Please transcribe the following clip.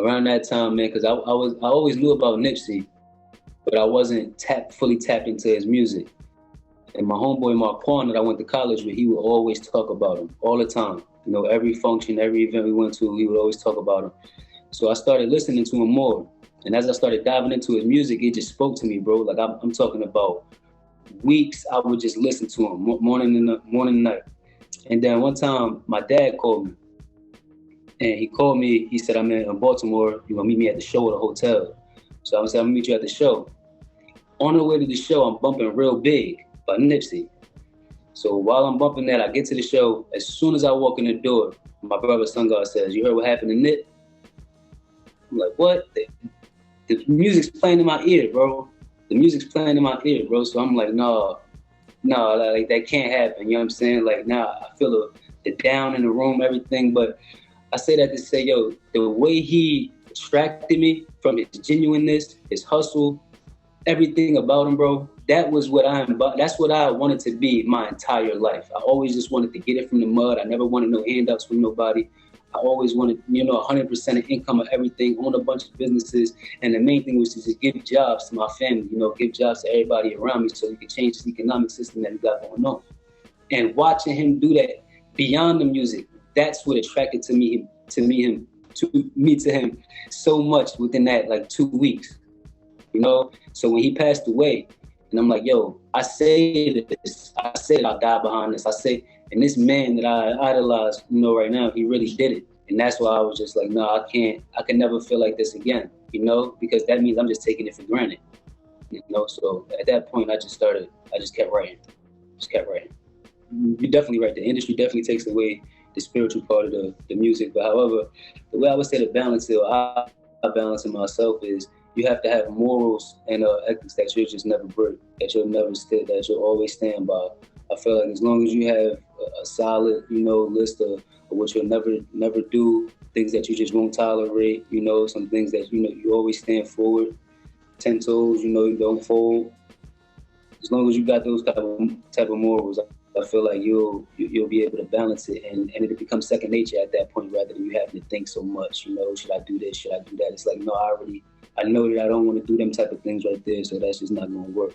around that time, man, because I always knew about Nipsey, but I wasn't fully tapped into his music. And my homeboy Marquand that I went to college with, he would always talk about him all the time. You know, every function, every event we went to, he would always talk about him. So I started listening to him more. And as I started diving into his music, it just spoke to me, bro. Like I'm talking about weeks, I would just listen to him morning and night. And then one time, my dad called me. And he called me, he said, I'm in Baltimore, you're gonna meet me at the show at a hotel. So I said, I'm gonna meet you at the show. On the way to the show, I'm bumping Real Big by Nipsey. So while I'm bumping that, I get to the show. As soon as I walk in the door, my brother Sun God says, you heard what happened to Nip? I'm like, what? The music's playing in my ear, bro. The music's playing in my ear, bro. So I'm like, no, like that can't happen. You know what I'm saying? Like, now I feel the down in the room, everything. But I say that to say, yo, the way he attracted me from his genuineness, his hustle, everything about him, bro, that was what that's what I wanted to be my entire life. I always just wanted to get it from the mud. I never wanted no handouts from nobody. I always wanted, 100% of income of everything, own a bunch of businesses. And the main thing was to just give jobs to my family, give jobs to everybody around me so we could change this economic system that we got going on. And watching him do that beyond the music, that's what attracted to him so much within that like 2 weeks. So when he passed away, and I'm like, yo, I say I'll die behind this. I say, and this man that I idolize, right now, he really did it. And that's why I was just like, no, I can never feel like this again, because that means I'm just taking it for granted. So at that point, I just kept writing. You're definitely right. The industry definitely takes away the spiritual part of the music. But however, the way I would say to balance it, or I balance it myself, is you have to have morals and ethics that you'll just never break, that you'll always stand by. I feel like as long as you have a solid, list of what you'll never do, things that you just won't tolerate, some things that, you always stand forward, 10 toes, you don't fold. As long as you got those type of morals, I feel like you'll be able to balance it, and it becomes second nature at that point, rather than you having to think so much, should I do this, should I do that? It's like, no, I know that I don't want to do them type of things right there, so that's just not going to work,